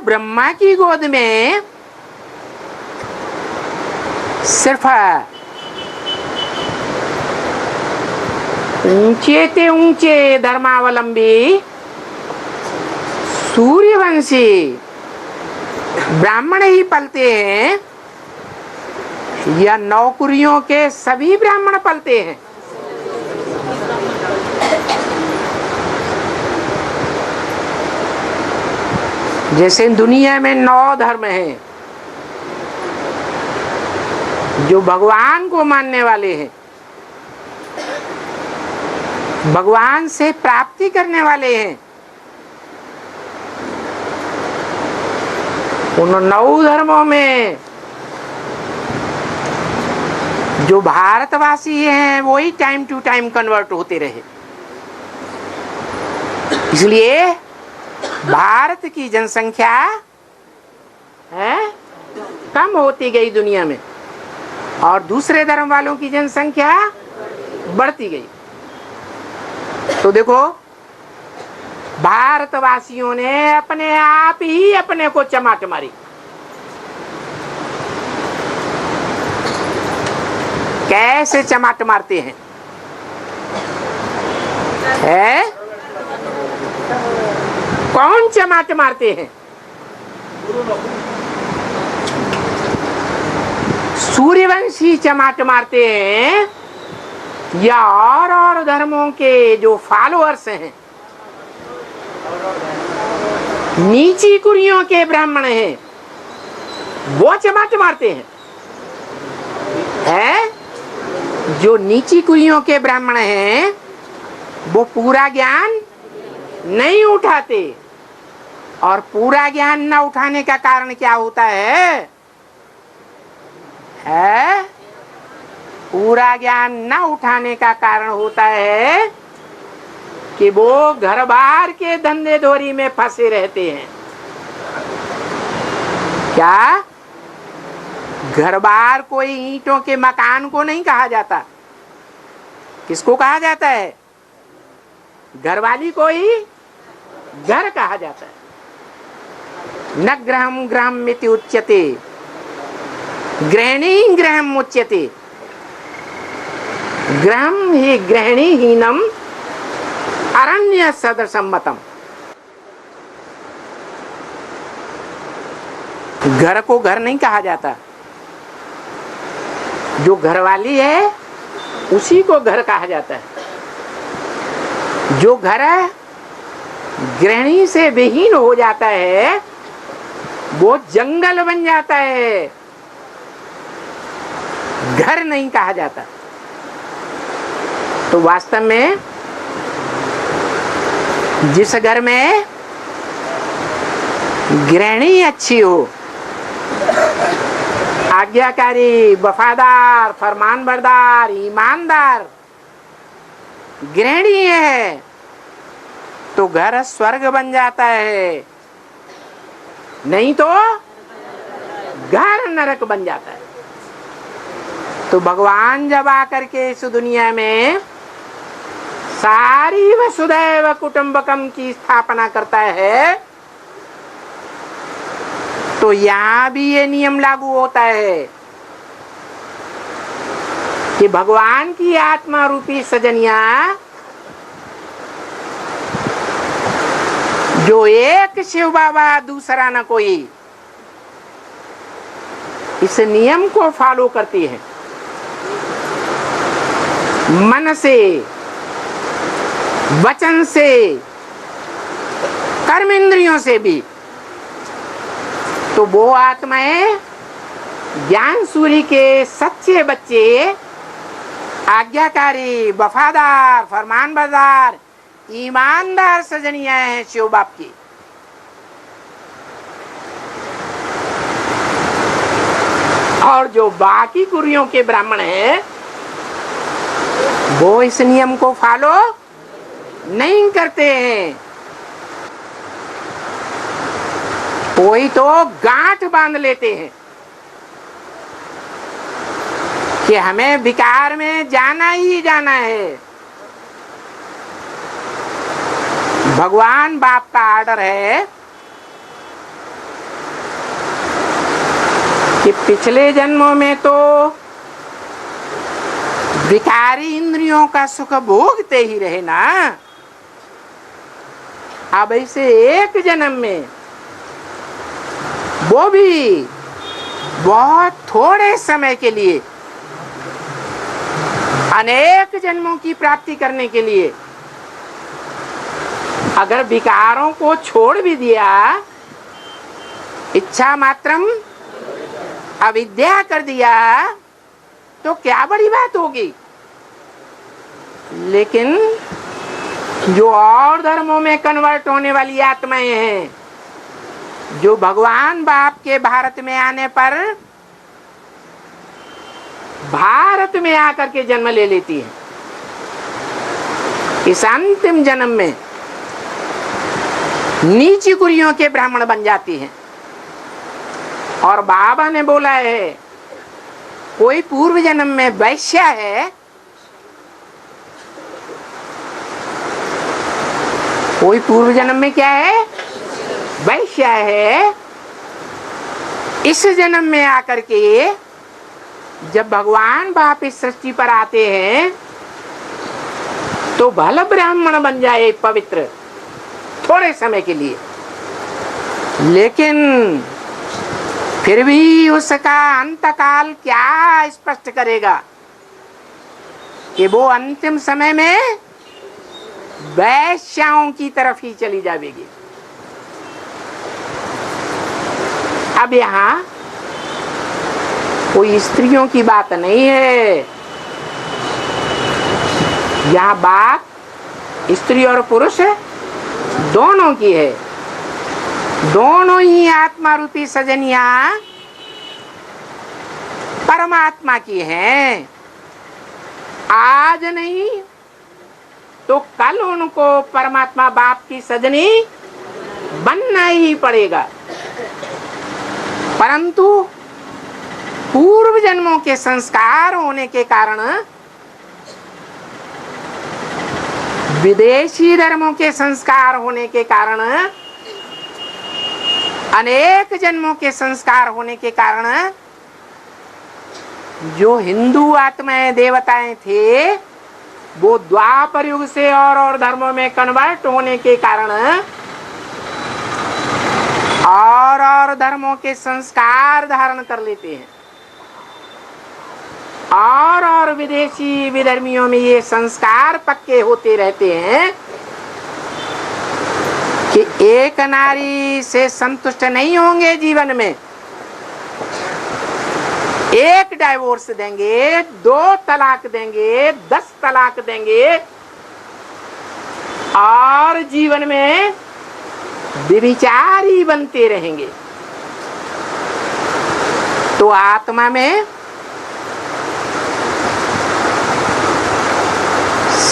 ब्रह्मा की गोद में सिर्फ ऊंचे ते ऊंचे धर्मावलंबी सूर्यवंशी ब्राह्मण ही पलते हैं या नौकरियों के सभी ब्राह्मण पलते हैं? जैसे दुनिया में 9 धर्म हैं जो भगवान को मानने वाले हैं, भगवान से प्राप्ति करने वाले हैं। उन 9 धर्मों में जो भारतवासी हैं वही टाइम टू टाइम कन्वर्ट होते रहे। इसलिए भारत की जनसंख्या है कम होती गई दुनिया में और दूसरे धर्म वालों की जनसंख्या बढ़ती गई। तो देखो, भारतवासियों ने अपने आप ही अपने को चमाट मारी। कैसे चमाट मारते हैं? कौन चमाट मारते हैं? सूर्यवंशी चमाट मारते हैं या और धर्मों के जो फॉलोअर्स हैं, नीची कुरियों के ब्राह्मण हैं, वो चमाट मारते हैं? जो नीची कुरियों के ब्राह्मण हैं वो पूरा ज्ञान नहीं उठाते। और पूरा ज्ञान न उठाने का कारण क्या होता है? पूरा ज्ञान न उठाने का कारण होता है कि वो घर बार के धंधे धोरी में फंसे रहते हैं। क्या घर बार कोई ईंटों के मकान को नहीं कहा जाता? किसको कहा जाता है? घरवाली को ही घर कहा जाता है। न गृहम गृहमिति उच्यते, गृहिणी गृहम उच्यते। गृहम ही गृहिणीहीनम अरण्य सदृशम्मतम। घर को घर नहीं कहा जाता। जो घरवाली है उसी को घर कहा जाता है। जो घर गृहिणी से विहीन हो जाता है वो जंगल बन जाता है, घर नहीं कहा जाता। तो वास्तव में जिस घर में गृहिणी अच्छी हो, आज्ञाकारी, वफादार, फरमानबरदार, ईमानदार गृहिणी है तो घर स्वर्ग बन जाता है, नहीं तो घर नरक बन जाता है। तो भगवान जब आकर के इस दुनिया में सारी वसुधैव कुटुंबकम की स्थापना करता है तो यहाँ भी ये नियम लागू होता है कि भगवान की आत्मा रूपी सजनिया जो एक शिव बाबा दूसरा न कोई, इस नियम को फॉलो करती है मन से, वचन से, कर्म इंद्रियों से भी। तो वो आत्माएं ज्ञान सूर्य के सच्चे बच्चे, आज्ञाकारी, वफादार, फरमानबरदार, ईमानदार सजनिया हैं शिव बाप की। और जो बाकी कुरियों के ब्राह्मण हैं वो इस नियम को फॉलो नहीं करते हैं। कोई तो गांठ बांध लेते हैं कि हमें विकार में जाना ही जाना है। भगवान बाप का आर्डर है कि पिछले जन्मों में तो विकारी इंद्रियों का सुख भोगते ही रहे ना, अब इसे एक जन्म में, वो भी बहुत थोड़े समय के लिए, अनेक जन्मों की प्राप्ति करने के लिए अगर विकारों को छोड़ भी दिया, इच्छा मात्रम अविद्या कर दिया, तो क्या बड़ी बात होगी। लेकिन जो और धर्मों में कन्वर्ट होने वाली आत्माएं हैं, जो भगवान बाप के भारत में आने पर भारत में आकर के जन्म ले लेती है, इस अंतिम जन्म में नीची कुरियों के ब्राह्मण बन जाती हैं। और बाबा ने बोला है, कोई पूर्व जन्म में वैश्या है, कोई पूर्व जन्म में क्या है, वैश्या है। इस जन्म में आकर के जब भगवान बाप इस सृष्टि पर आते हैं तो भला ब्राह्मण बन जाए पवित्र थोड़े समय के लिए, लेकिन फिर भी उसका अंतकाल क्या स्पष्ट करेगा कि वो अंतिम समय में वैश्याओं की तरफ ही चली जाएगी। अब यहाँ कोई स्त्रियों की बात नहीं है, यहाँ बात स्त्री और पुरुष दोनों की है। दोनों ही आत्मा रूपी सजनिया परमात्मा की हैं। आज नहीं तो कल उनको परमात्मा बाप की सजनी बनना ही पड़ेगा। परंतु पूर्व जन्मों के संस्कार होने के कारण, विदेशी धर्मों के संस्कार होने के कारण, अनेक जन्मों के संस्कार होने के कारण जो हिंदू आत्माएं देवताएं थे, वो द्वापर युग से और धर्मों में कन्वर्ट होने के कारण और धर्मों के संस्कार धारण कर लेते हैं। और विदेशी विधर्मियों में ये संस्कार पक्के होते रहते हैं कि एक नारी से संतुष्ट नहीं होंगे जीवन में, एक डाइवोर्स देंगे, 2 तलाक देंगे, 10 तलाक देंगे और जीवन में व्यभिचारी बनते रहेंगे। तो आत्मा में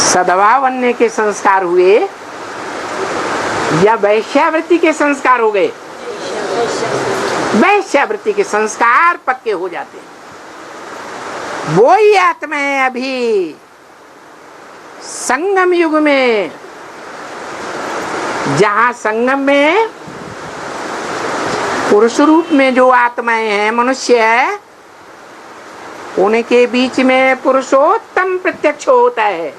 सद्भाव बनने के संस्कार हुए या वैश्यावृत्ति के संस्कार हो गए? वैश्यावृत्ति के संस्कार पक्के हो जाते हैं। वो ही आत्मा है अभी संगम युग में, जहां संगम में पुरुष रूप में जो आत्माएं हैं, मनुष्य है, उनके बीच में पुरुषोत्तम प्रत्यक्ष होता है।